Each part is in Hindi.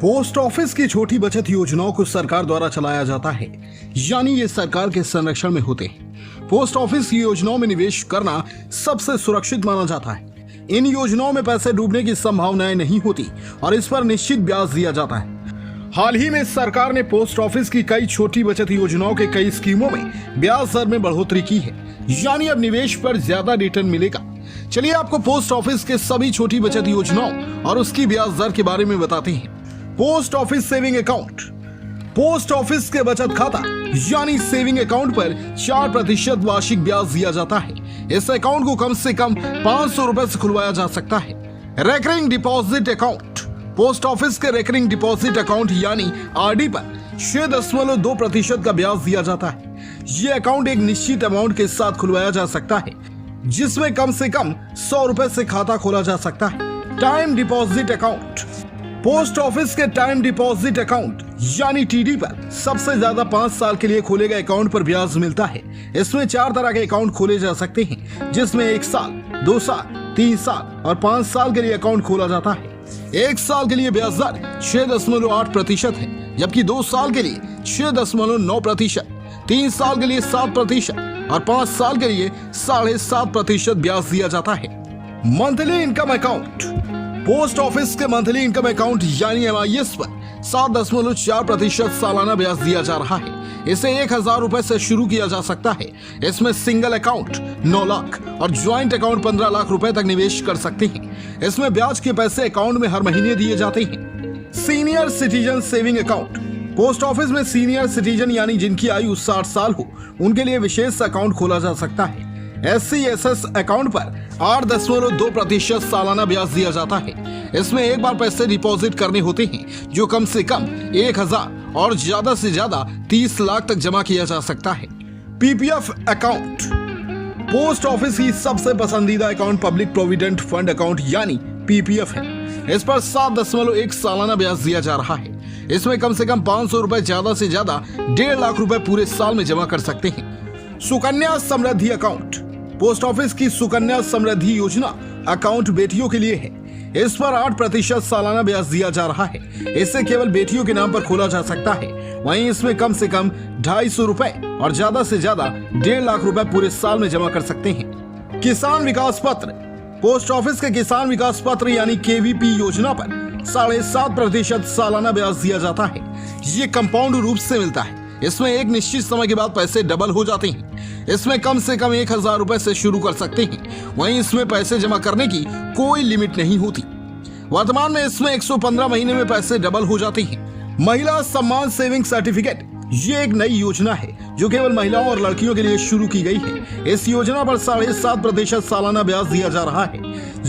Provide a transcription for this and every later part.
पोस्ट ऑफिस की छोटी बचत योजनाओं को सरकार द्वारा चलाया जाता है, यानी ये सरकार के संरक्षण में होते हैं। पोस्ट ऑफिस की योजनाओं में निवेश करना सबसे सुरक्षित माना जाता है। इन योजनाओं में पैसे डूबने की संभावनाएं नहीं होती और इस पर निश्चित ब्याज दिया जाता है। हाल ही में सरकार ने पोस्ट ऑफिस की कई छोटी बचत योजनाओं के कई स्कीमों में ब्याज दर में बढ़ोतरी की है, यानी अब निवेश पर ज्यादा रिटर्न मिलेगा। चलिए आपको पोस्ट ऑफिस के सभी छोटी बचत योजनाओं और उसकी ब्याज दर के बारे में बताते हैं। Post office saving account. Post office के बचत खाता यानी सेविंग अकाउंट पर 4% वार्षिक ब्याज दिया जाता है। इस अकाउंट को कम से कम 500 रुपए से खुलवाया जा सकता है। Recurring deposit account. Post office के रेकरिंग डिपॉजिट अकाउंट यानी आरडी पर 6.2% का ब्याज दिया जाता है। ये अकाउंट एक निश्चित अमाउंट के साथ खुलवाया जा सकता है, जिसमें कम से कम 100 रुपए से खाता खोला जा सकता है। Time deposit account. Post office के टाइम डिपॉजिट अकाउंट यानी टीडी पर सबसे ज्यादा 5 साल के लिए खोले गए अकाउंट पर ब्याज मिलता है। इसमें 4 तरह के अकाउंट खोले जा सकते हैं, जिसमें 1 साल, 2 साल, 3 साल और 5 साल के लिए अकाउंट खोला जाता है। 1 साल के लिए ब्याज दर 6.8% है, जबकि 2 साल के लिए 6.9%, 3 साल के लिए 7% और 5 साल के लिए 7.5% ब्याज दिया जाता है। Monthly income account. Post office के मंथली इनकम अकाउंट यानी MIS पर 7.4% सालाना ब्याज दिया जा रहा है। इसे 1,000 रुपए से शुरू किया जा सकता है। इसमें सिंगल अकाउंट 9 लाख और ज्वाइंट अकाउंट 15 लाख रुपए तक निवेश कर सकते हैं। इसमें ब्याज के पैसे अकाउंट में हर महीने दिए जाते हैं। Senior citizen saving account. Post office में सीनियर सिटीजन यानी जिनकी आयु 60 साल हो, उनके लिए विशेष अकाउंट खोला जा सकता है। SCSS अकाउंट पर 8.2% सालाना ब्याज दिया जाता है। इसमें एक बार पैसे डिपॉजिट करने होते हैं, जो कम से कम 1,000 और ज्यादा से ज्यादा 30 लाख तक जमा किया जा सकता है। PPF account. पोस्ट ऑफिस की सबसे पसंदीदा account public provident fund account यानी PPF है। इस पर 7.1 सालाना ब्याज दिया जा रहा है। इसमें कम से कम 500 रुपए ज्यादा से ज्यादा 1.5 लाख रुपए पूरे साल में जमा कर सकते हैं। Sukanya Samriddhi account. Post office की सुकन्या समृद्धि योजना अकाउंट बेटियों के लिए है। इस पर 8% सालाना ब्याज दिया जा रहा है। इसे केवल बेटियों के नाम पर खोला जा सकता है। वहीं इसमें कम से कम 250 रुपए और ज्यादा से ज्यादा 1.5 लाख रुपए पूरे साल में जमा कर सकते हैं। किसान विकास पत्र। पोस्ट ऑफिस के किसान विकास पत्र यानी KVP योजना पर 7.5% सालाना ब्याज दिया जाता है। ये कंपाउंड रूप से मिलता है। इसमें एक निश्चित समय के बाद पैसे डबल हो जाते हैं। इसमें कम से कम 1,000 रुपए से शुरू कर सकते हैं। वहीं इसमें पैसे जमा करने की कोई लिमिट नहीं होती। वर्तमान में इसमें 115 महीने में पैसे डबल हो जाते हैं। महिला सम्मान सेविंग सर्टिफिकेट। ये एक नई योजना है जो केवल महिलाओं और लड़कियों के लिए शुरू की गई है। इस योजना पर 7.5% सालाना ब्याज दिया जा रहा है।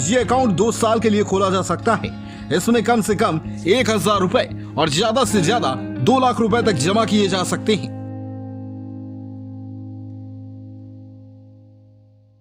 ये अकाउंट 2 साल के लिए खोला जा सकता है। इसमें कम से कम 1,000 रुपए और ज्यादा से ज्यादा 2 लाख रुपए तक जमा किए जा सकते हैं।